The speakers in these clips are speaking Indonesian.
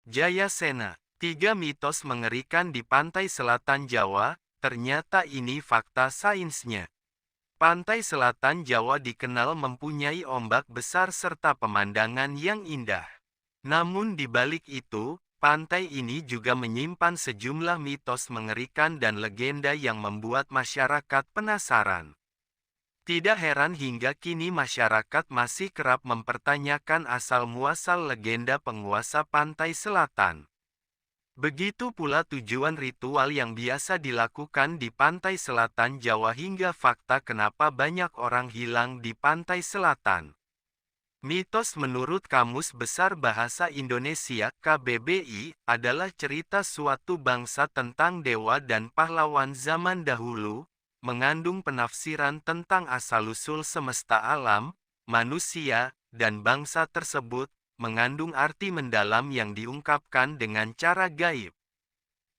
Jayasena, 3 mitos mengerikan di pantai selatan Jawa, ternyata ini fakta sainsnya. Pantai selatan Jawa dikenal mempunyai ombak besar serta pemandangan yang indah. Namun di balik itu, pantai ini juga menyimpan sejumlah mitos mengerikan dan legenda yang membuat masyarakat penasaran. Tidak heran hingga kini masyarakat masih kerap mempertanyakan asal-muasal legenda penguasa pantai selatan. Begitu pula tujuan ritual yang biasa dilakukan di pantai selatan Jawa hingga fakta kenapa banyak orang hilang di pantai selatan. Mitos menurut Kamus Besar Bahasa Indonesia (KBBI) adalah cerita suatu bangsa tentang dewa dan pahlawan zaman dahulu, mengandung penafsiran tentang asal-usul semesta alam, manusia, dan bangsa tersebut, mengandung arti mendalam yang diungkapkan dengan cara gaib.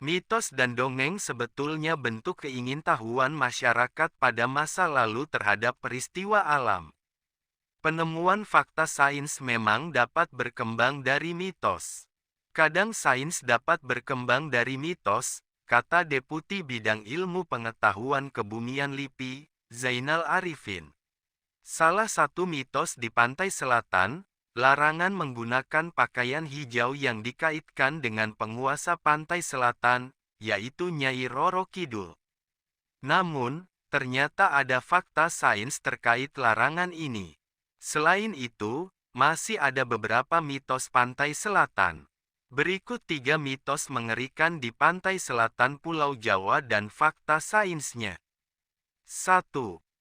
Mitos dan dongeng sebetulnya bentuk keingintahuan masyarakat pada masa lalu terhadap peristiwa alam. Penemuan fakta sains memang dapat berkembang dari mitos. Kadang sains dapat berkembang dari mitos, kata Deputi Bidang Ilmu Pengetahuan Kebumian LIPI, Zainal Arifin. Salah satu mitos di pantai selatan, larangan menggunakan pakaian hijau yang dikaitkan dengan penguasa pantai selatan, yaitu Nyai Roro Kidul. Namun, ternyata ada fakta sains terkait larangan ini. Selain itu, masih ada beberapa mitos pantai selatan. Berikut 3 mitos mengerikan di pantai selatan Pulau Jawa dan fakta sainsnya. 1.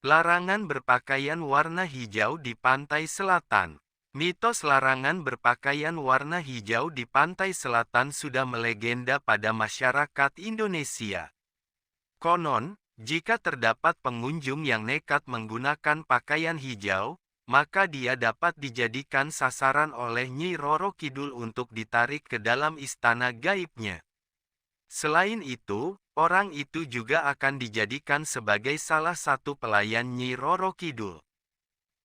Larangan berpakaian warna hijau di pantai selatan. Mitos larangan berpakaian warna hijau di pantai selatan sudah melegenda pada masyarakat Indonesia. Konon, jika terdapat pengunjung yang nekat menggunakan pakaian hijau, maka dia dapat dijadikan sasaran oleh Nyi Roro Kidul untuk ditarik ke dalam istana gaibnya. Selain itu, orang itu juga akan dijadikan sebagai salah satu pelayan Nyi Roro Kidul.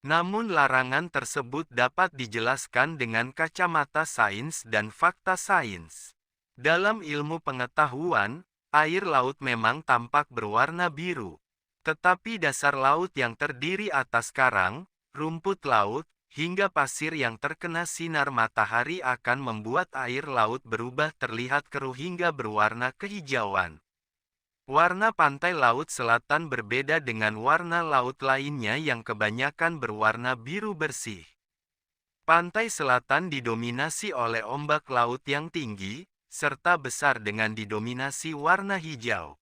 Namun larangan tersebut dapat dijelaskan dengan kacamata sains dan fakta sains. Dalam ilmu pengetahuan, air laut memang tampak berwarna biru. Tetapi dasar laut yang terdiri atas karang, rumput laut, hingga pasir yang terkena sinar matahari akan membuat air laut berubah terlihat keruh hingga berwarna kehijauan. Warna pantai laut selatan berbeda dengan warna laut lainnya yang kebanyakan berwarna biru bersih. Pantai selatan didominasi oleh ombak laut yang tinggi, serta besar dengan didominasi warna hijau.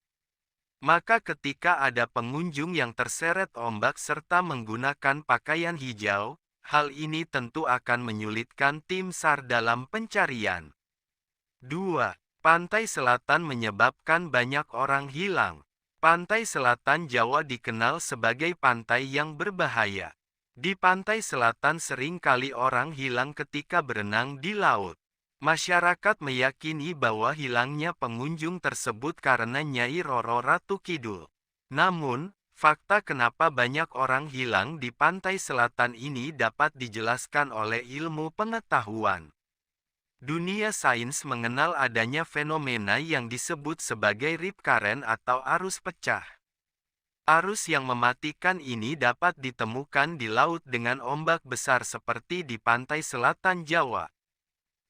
Maka ketika ada pengunjung yang terseret ombak serta menggunakan pakaian hijau, hal ini tentu akan menyulitkan tim SAR dalam pencarian. 2. Pantai selatan menyebabkan banyak orang hilang. Pantai selatan Jawa dikenal sebagai pantai yang berbahaya. Di pantai selatan sering kali orang hilang ketika berenang di laut. Masyarakat meyakini bahwa hilangnya pengunjung tersebut karena Nyai Roro Ratu Kidul. Namun, fakta kenapa banyak orang hilang di pantai selatan ini dapat dijelaskan oleh ilmu pengetahuan. Dunia sains mengenal adanya fenomena yang disebut sebagai rip current atau arus pecah. Arus yang mematikan ini dapat ditemukan di laut dengan ombak besar seperti di pantai selatan Jawa.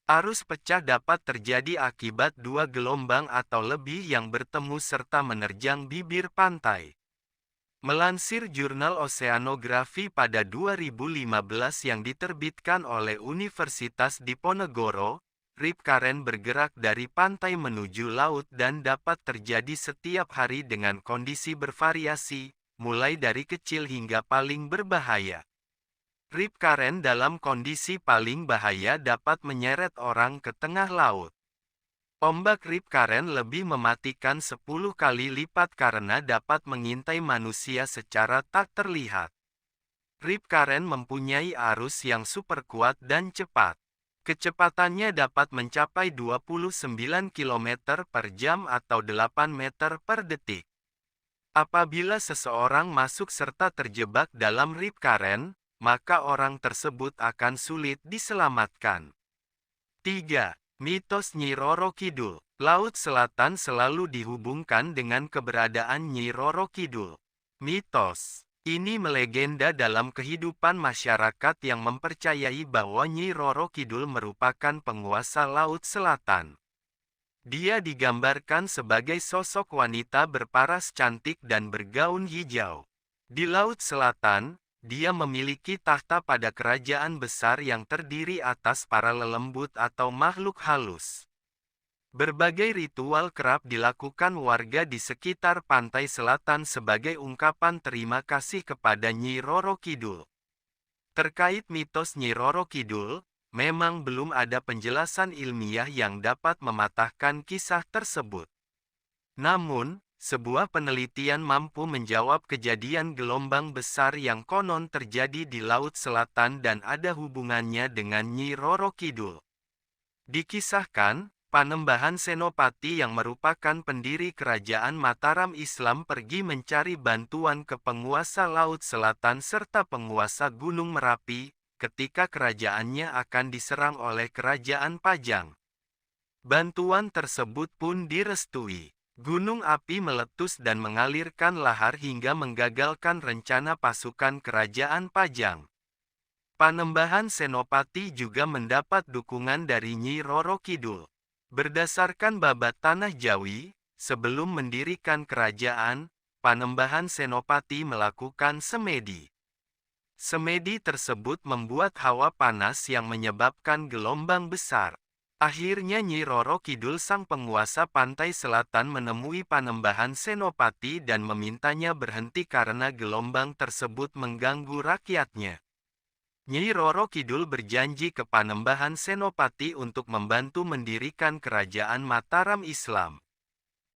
Arus pecah dapat terjadi akibat 2 gelombang atau lebih yang bertemu serta menerjang bibir pantai. Melansir Jurnal Oseanografi pada 2015 yang diterbitkan oleh Universitas Diponegoro, rip current bergerak dari pantai menuju laut dan dapat terjadi setiap hari dengan kondisi bervariasi, mulai dari kecil hingga paling berbahaya. Rip current dalam kondisi paling bahaya dapat menyeret orang ke tengah laut. Ombak rip current lebih mematikan 10 kali lipat karena dapat mengintai manusia secara tak terlihat. Rip current mempunyai arus yang super kuat dan cepat. Kecepatannya dapat mencapai 29 km per jam atau 8 meter per detik. Apabila seseorang masuk serta terjebak dalam rip current, maka orang tersebut akan sulit diselamatkan. 3. Mitos Nyi Roro Kidul. Laut Selatan selalu dihubungkan dengan keberadaan Nyi Roro Kidul. Mitos ini melegenda dalam kehidupan masyarakat yang mempercayai bahwa Nyi Roro Kidul merupakan penguasa Laut Selatan. Dia digambarkan sebagai sosok wanita berparas cantik dan bergaun hijau. Di Laut Selatan, dia memiliki tahta pada kerajaan besar yang terdiri atas para lelembut atau makhluk halus. Berbagai ritual kerap dilakukan warga di sekitar pantai selatan sebagai ungkapan terima kasih kepada Nyi Roro Kidul. Terkait mitos Nyi Roro Kidul, memang belum ada penjelasan ilmiah yang dapat mematahkan kisah tersebut. Namun, sebuah penelitian mampu menjawab kejadian gelombang besar yang konon terjadi di Laut Selatan dan ada hubungannya dengan Nyi Roro Kidul. Dikisahkan, Panembahan Senopati yang merupakan pendiri kerajaan Mataram Islam pergi mencari bantuan ke penguasa Laut Selatan serta penguasa Gunung Merapi, ketika kerajaannya akan diserang oleh kerajaan Pajang. Bantuan tersebut pun direstui. Gunung api meletus dan mengalirkan lahar hingga menggagalkan rencana pasukan kerajaan Pajang. Panembahan Senopati juga mendapat dukungan dari Nyi Roro Kidul. Berdasarkan babat Tanah Jawi, sebelum mendirikan kerajaan, Panembahan Senopati melakukan semedi. Semedi tersebut membuat hawa panas yang menyebabkan gelombang besar. Akhirnya Nyi Roro Kidul sang penguasa pantai selatan menemui Panembahan Senopati dan memintanya berhenti karena gelombang tersebut mengganggu rakyatnya. Nyi Roro Kidul berjanji ke Panembahan Senopati untuk membantu mendirikan kerajaan Mataram Islam.